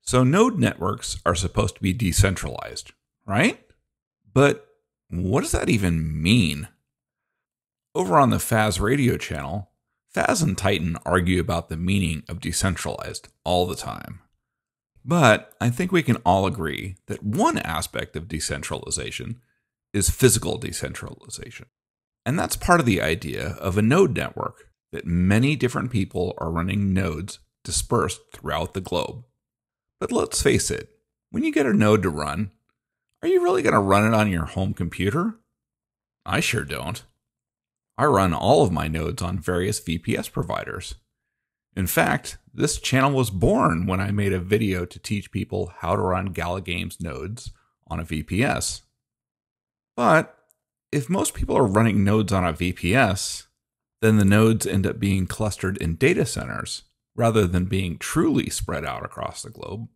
So node networks are supposed to be decentralized, right? But what does that even mean? Over on the Faz radio channel, Faz and Titan argue about the meaning of decentralized all the time. But I think we can all agree that one aspect of decentralization is physical decentralization. And that's part of the idea of a node network, that many different people are running nodes dispersed throughout the globe. But let's face it, when you get a node to run, are you really going to run it on your home computer? I sure don't. I run all of my nodes on various VPS providers. In fact, this channel was born when I made a video to teach people how to run Gala Games nodes on a VPS. But if most people are running nodes on a VPS, then the nodes end up being clustered in data centers rather than being truly spread out across the globe.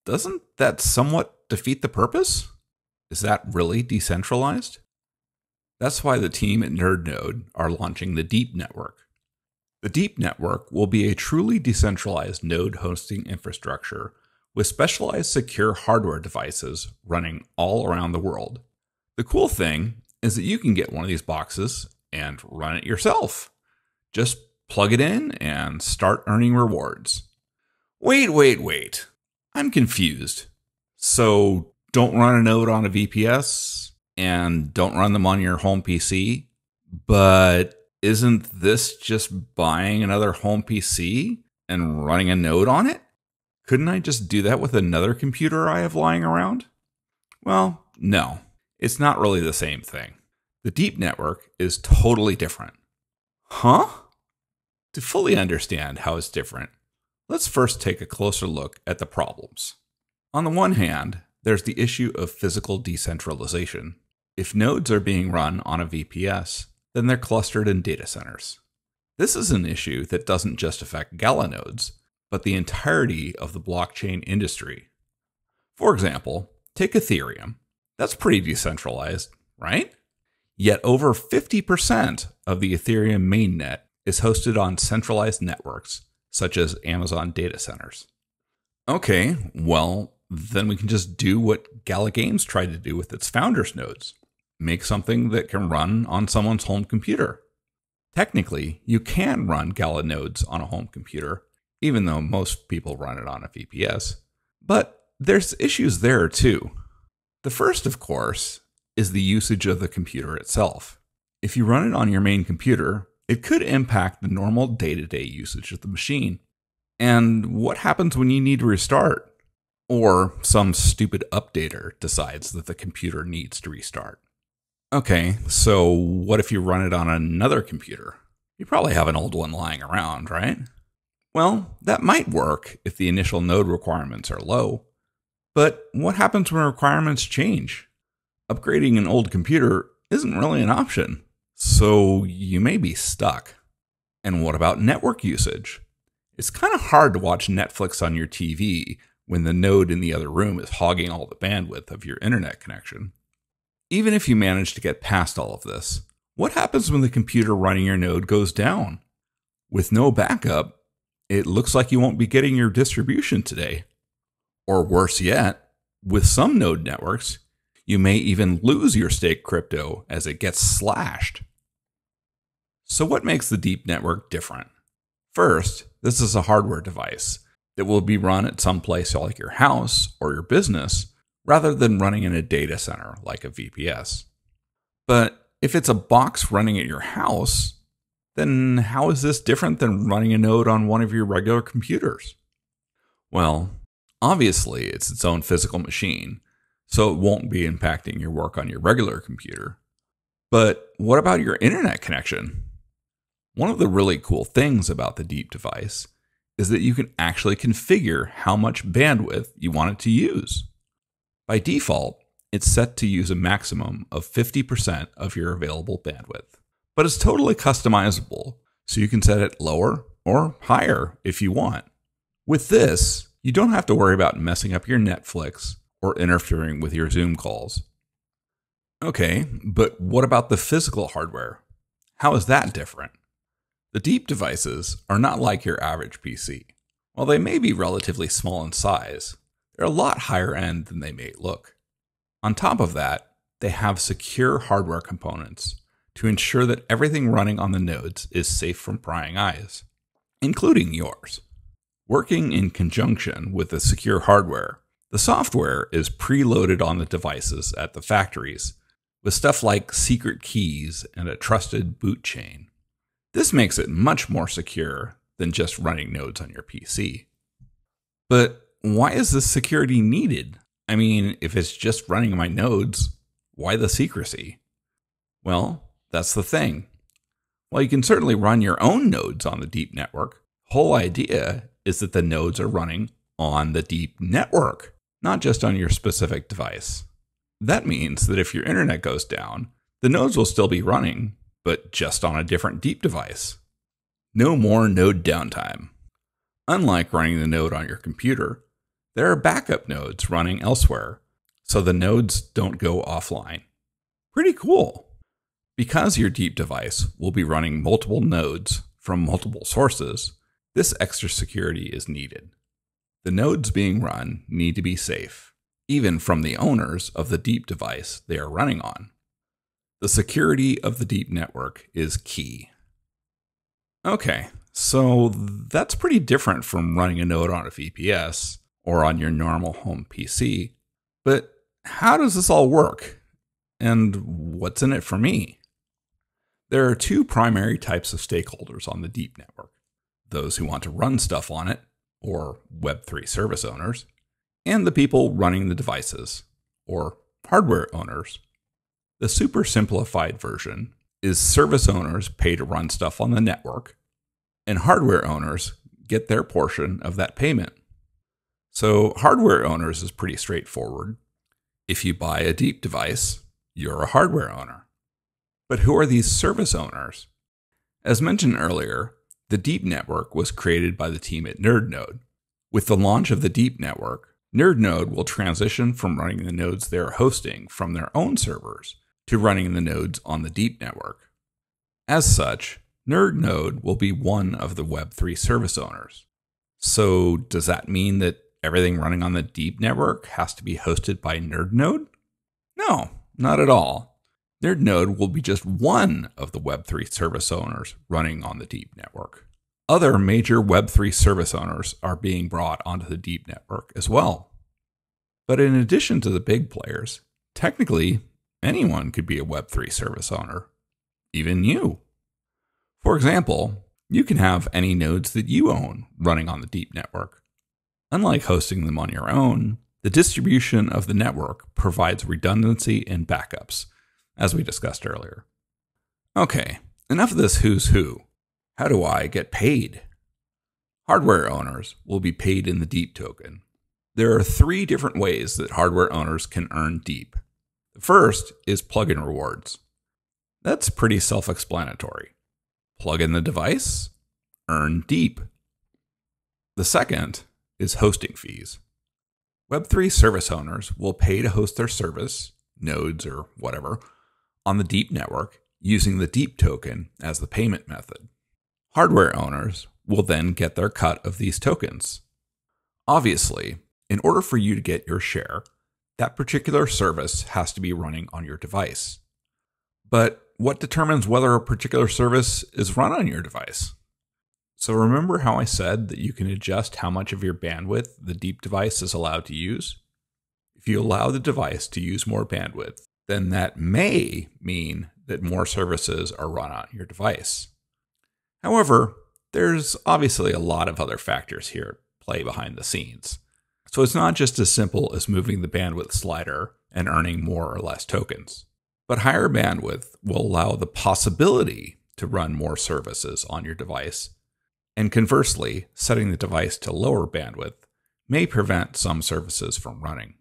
Doesn't that somewhat defeat the purpose? Is that really decentralized? That's why the team at NerdNode are launching the DeEEP network. The DeEEP network will be a truly decentralized node hosting infrastructure with specialized secure hardware devices running all around the world. The cool thing is that you can get one of these boxes and run it yourself. Just plug it in and start earning rewards. Wait. I'm confused. So don't run a node on a VPS and don't run them on your home PC, but isn't this just buying another home PC and running a node on it? Couldn't I just do that with another computer I have lying around? Well, no, it's not really the same thing. The DeEEP network is totally different. Huh? To fully understand how it's different, let's first take a closer look at the problems. On the one hand, there's the issue of physical decentralization. If nodes are being run on a VPS, then they're clustered in data centers. This is an issue that doesn't just affect Gala nodes, but the entirety of the blockchain industry. For example, take Ethereum. That's pretty decentralized, right? Yet over 50% of the Ethereum mainnet is hosted on centralized networks, such as Amazon data centers. Okay, well, then we can just do what Gala Games tried to do with its founders nodes. Make something that can run on someone's home computer. Technically, you can run Gala nodes on a home computer, even though most people run it on a VPS. But there's issues there too. The first, of course, is the usage of the computer itself. If you run it on your main computer, it could impact the normal day-to-day usage of the machine. And what happens when you need to restart? Or some stupid updater decides that the computer needs to restart. Okay, so what if you run it on another computer? You probably have an old one lying around, right? Well, that might work if the initial node requirements are low. But what happens when requirements change? Upgrading an old computer isn't really an option, so you may be stuck. And what about network usage? It's kind of hard to watch Netflix on your TV when the node in the other room is hogging all the bandwidth of your internet connection. Even if you manage to get past all of this, what happens when the computer running your node goes down? With no backup, it looks like you won't be getting your distribution today. Or worse yet, with some node networks, you may even lose your staked crypto as it gets slashed. So what makes the DeEEP network different? First, this is a hardware device that will be run at some place like your house or your business, rather than running in a data center like a VPS. But if it's a box running at your house, then how is this different than running a node on one of your regular computers? Well, obviously it's its own physical machine, so it won't be impacting your work on your regular computer. But what about your internet connection? One of the really cool things about the DeEEP device is that you can actually configure how much bandwidth you want it to use. By default, it's set to use a maximum of 50% of your available bandwidth, but it's totally customizable, so you can set it lower or higher if you want. With this, you don't have to worry about messing up your Netflix or interfering with your Zoom calls. Okay, but what about the physical hardware? How is that different? The DeEEP devices are not like your average PC. While they may be relatively small in size, they're a lot higher end than they may look. On top of that, they have secure hardware components to ensure that everything running on the nodes is safe from prying eyes, including yours. Working in conjunction with the secure hardware, the software is preloaded on the devices at the factories with stuff like secret keys and a trusted boot chain. This makes it much more secure than just running nodes on your PC. But why is this security needed? I mean, if it's just running my nodes, why the secrecy? Well, that's the thing. While you can certainly run your own nodes on the DeEEP network, the whole idea is that the nodes are running on the DeEEP network, not just on your specific device. That means that if your internet goes down, the nodes will still be running, but just on a different DeEEP device. No more node downtime. Unlike running the node on your computer, there are backup nodes running elsewhere, so the nodes don't go offline. Pretty cool. Because your DeEEP device will be running multiple nodes from multiple sources, this extra security is needed. The nodes being run need to be safe, even from the owners of the DeEEP device they are running on. The security of the DeEEP network is key. Okay, so that's pretty different from running a node on a VPS or on your normal home PC. But how does this all work? And what's in it for me? There are two primary types of stakeholders on the DeEEP network: those who want to run stuff on it, or Web3 service owners, and the people running the devices, or hardware owners. The super simplified version is service owners pay to run stuff on the network, and hardware owners get their portion of that payment. So hardware owners is pretty straightforward. If you buy a DeEEP device, you're a hardware owner. But who are these service owners? As mentioned earlier, the DeEEP network was created by the team at NerdNode. With the launch of the DeEEP network, NerdNode will transition from running the nodes they're hosting from their own servers to running the nodes on the DeEEP network. As such, NerdNode will be one of the Web3 service owners. So does that mean that everything running on the DeEEP network has to be hosted by NerdNode? No, not at all. NerdNode will be just one of the Web3 service owners running on the DeEEP network. Other major Web3 service owners are being brought onto the DeEEP network as well. But in addition to the big players, technically anyone could be a Web3 service owner, even you. For example, you can have any nodes that you own running on the DeEEP network. Unlike hosting them on your own, the distribution of the network provides redundancy and backups, as we discussed earlier. Okay, enough of this who's who. How do I get paid? Hardware owners will be paid in the DeEEP token. There are 3 different ways that hardware owners can earn DeEEP. The first is plugin rewards. That's pretty self-explanatory. Plug in the device, earn DeEEP. The second is hosting fees. Web3 service owners will pay to host their service, nodes or whatever, on the DeEEP network using the DeEEP token as the payment method. Hardware owners will then get their cut of these tokens. Obviously, in order for you to get your share, that particular service has to be running on your device. But what determines whether a particular service is run on your device? So remember how I said that you can adjust how much of your bandwidth the DeEEP device is allowed to use? If you allow the device to use more bandwidth, then that may mean that more services are run on your device. However, there's obviously a lot of other factors here at play behind the scenes. So it's not just as simple as moving the bandwidth slider and earning more or less tokens. But higher bandwidth will allow the possibility to run more services on your device. And conversely, setting the device to lower bandwidth may prevent some services from running.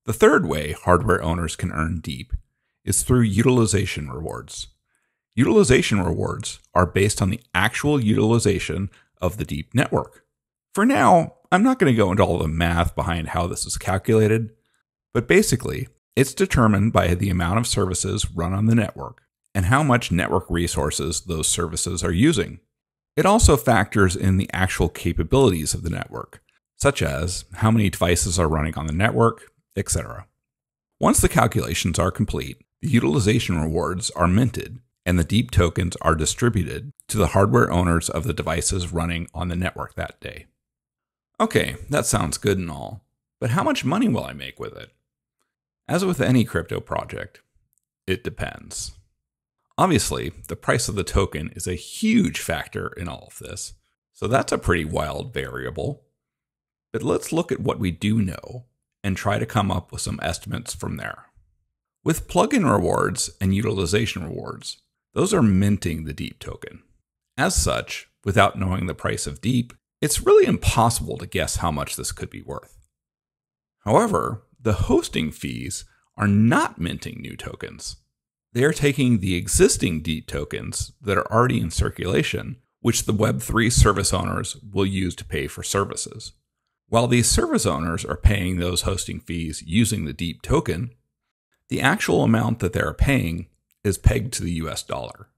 The third way hardware owners can earn DeEEP is through utilization rewards. Utilization rewards are based on the actual utilization of the DeEEP network. For now, I'm not going to go into all the math behind how this is calculated, but basically, it's determined by the amount of services run on the network and how much network resources those services are using. It also factors in the actual capabilities of the network, such as how many devices are running on the network, etc. Once the calculations are complete, the utilization rewards are minted and the DeEEP tokens are distributed to the hardware owners of the devices running on the network that day. Okay, that sounds good and all, but how much money will I make with it? As with any crypto project, it depends. Obviously, the price of the token is a huge factor in all of this, so that's a pretty wild variable. But let's look at what we do know and try to come up with some estimates from there. With plugin rewards and utilization rewards, those are minting the DeEEP token. As such, without knowing the price of DeEEP, it's really impossible to guess how much this could be worth. However, the hosting fees are not minting new tokens. They are taking the existing DeEEP tokens that are already in circulation, which the Web3 service owners will use to pay for services. While these service owners are paying those hosting fees using the DeEEP token, the actual amount that they are paying is pegged to the US dollar.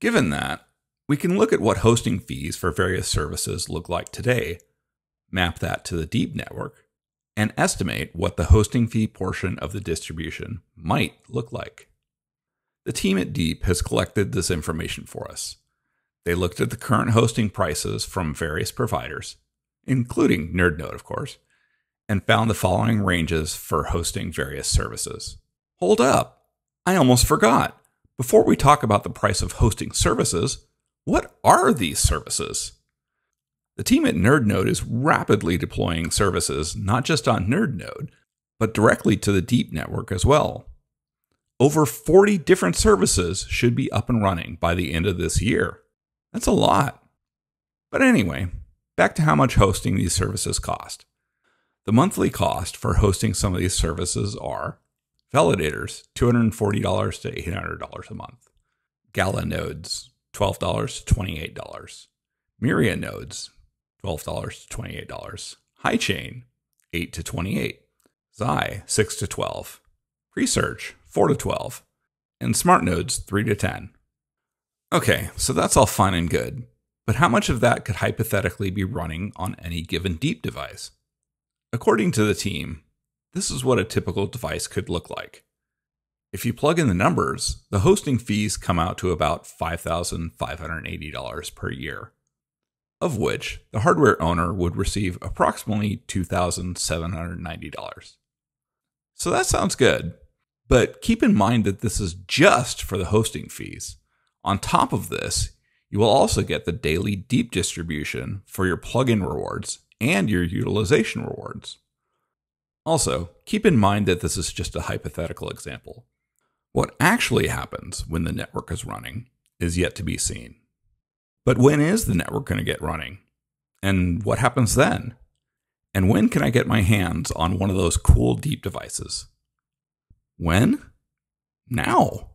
Given that, we can look at what hosting fees for various services look like today, map that to the DeEEP network, and estimate what the hosting fee portion of the distribution might look like. The team at DeEEP has collected this information for us. They looked at the current hosting prices from various providers, including NerdNode, of course, and found the following ranges for hosting various services. Hold up! I almost forgot. Before we talk about the price of hosting services, what are these services? The team at NerdNode is rapidly deploying services not just on NerdNode, but directly to the DeEEP network as well. Over 40 different services should be up and running by the end of this year. That's a lot. But anyway, back to how much hosting these services cost. The monthly cost for hosting some of these services are validators, $240 to $800 a month. Gala nodes, $12 to $28. Myria nodes, $12 to $28. HighChain, $8 to $28. Xi, $6 to $12. Presearch, $4 to $12. And smart nodes, $3 to $10. Okay, so that's all fine and good. But how much of that could hypothetically be running on any given DeEEP device? According to the team, this is what a typical device could look like. If you plug in the numbers, the hosting fees come out to about $5,580 per year, of which the hardware owner would receive approximately $2,790. So that sounds good, but keep in mind that this is just for the hosting fees. On top of this, you will also get the daily DeEEP distribution for your plugin rewards and your utilization rewards. Also, keep in mind that this is just a hypothetical example. What actually happens when the network is running is yet to be seen. But when is the network going to get running? And what happens then? And when can I get my hands on one of those cool DeEEP devices? When? Now!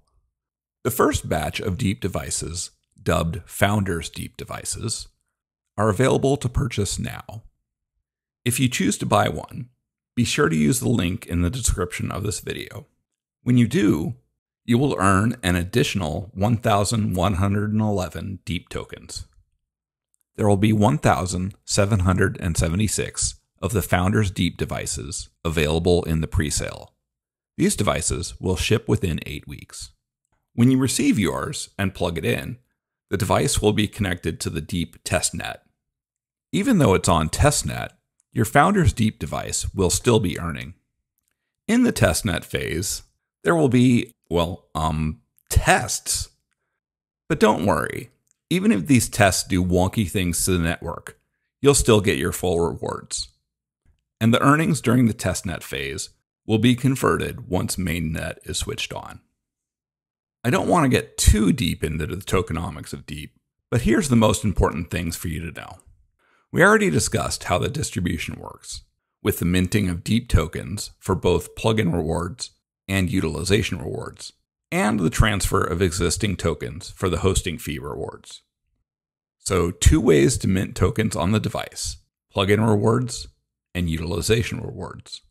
The first batch of DeEEP devices, dubbed Founders DeEEP devices, are available to purchase now. If you choose to buy one, be sure to use the link in the description of this video. When you do, you will earn an additional 1,111 DeEEP tokens. There will be 1,776 of the Founders DeEEP devices available in the presale. These devices will ship within 8 weeks. When you receive yours and plug it in, the device will be connected to the DeEEP testnet. Even though it's on testnet, your Founders DeEEP device will still be earning. In the testnet phase, there will be, tests. But don't worry, even if these tests do wonky things to the network, you'll still get your full rewards. And the earnings during the testnet phase will be converted once mainnet is switched on. I don't want to get too deep into the tokenomics of DeEEP, but here's the most important things for you to know. We already discussed how the distribution works, with the minting of DeEEP tokens for both plugin rewards and utilization rewards, and the transfer of existing tokens for the hosting fee rewards. So 2 ways to mint tokens on the device: plugin rewards and utilization rewards.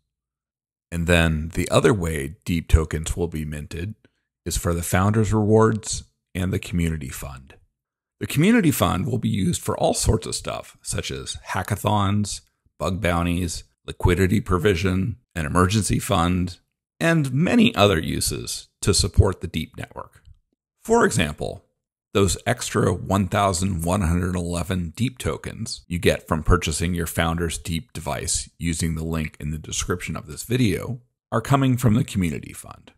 And then the other way DeEEP tokens will be minted is for the Founders Rewards and the Community Fund. The community fund will be used for all sorts of stuff, such as hackathons, bug bounties, liquidity provision, an emergency fund, and many other uses to support the DeEEP network. For example, those extra 1,111 DeEEP tokens you get from purchasing your founder's DeEEP device using the link in the description of this video are coming from the community fund.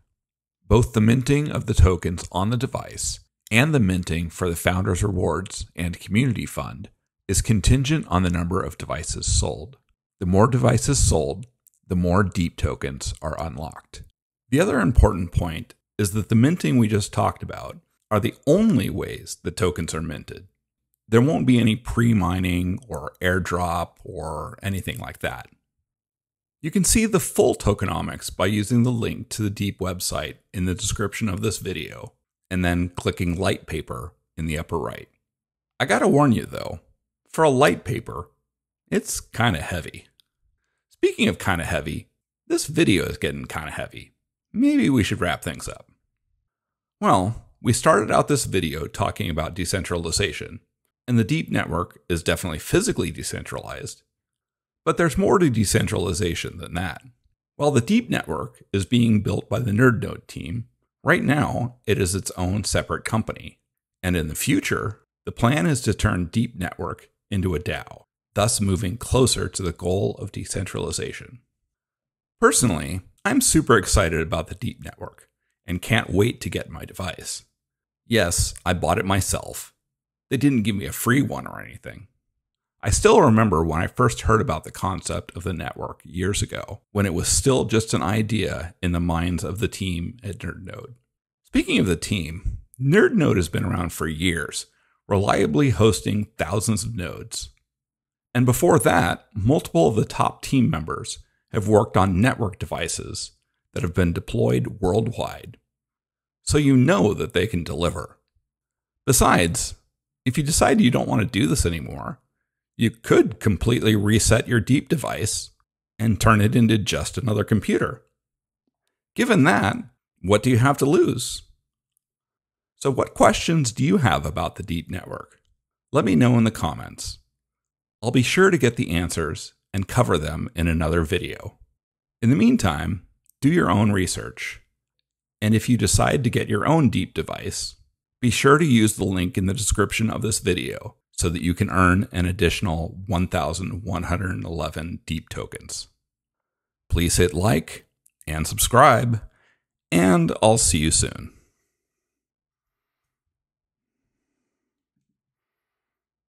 Both the minting of the tokens on the device and the minting for the founder's rewards and community fund is contingent on the number of devices sold. The more devices sold, the more DeEEP tokens are unlocked. The other important point is that the minting we just talked about are the only ways the tokens are minted. There won't be any pre-mining or airdrop or anything like that. You can see the full tokenomics by using the link to the DeEEP website in the description of this video, and then clicking light paper in the upper right. I gotta warn you though, for a light paper, it's kinda heavy. Speaking of kinda heavy, this video is getting kinda heavy. Maybe we should wrap things up. Well, we started out this video talking about decentralization, and the DeEEP network is definitely physically decentralized, but there's more to decentralization than that. While the DeEEP network is being built by the NerdNode team, right now it is its own separate company, and in the future, the plan is to turn DeEEP network into a DAO, thus moving closer to the goal of decentralization. Personally, I'm super excited about the DeEEP network and can't wait to get my device. Yes, I bought it myself. They didn't give me a free one or anything. I still remember when I first heard about the concept of the network years ago, when it was still just an idea in the minds of the team at NerdNode. Speaking of the team, NerdNode has been around for years, reliably hosting thousands of nodes. And before that, multiple of the top team members have worked on network devices that have been deployed worldwide. So you know that they can deliver. Besides, if you decide you don't want to do this anymore, you could completely reset your DeEEP device and turn it into just another computer. Given that, what do you have to lose? So what questions do you have about the DeEEP network? Let me know in the comments. I'll be sure to get the answers and cover them in another video. In the meantime, do your own research. And if you decide to get your own DeEEP device, be sure to use the link in the description of this video so that you can earn an additional 1,111 DeEEP tokens. Please hit like and subscribe, and I'll see you soon.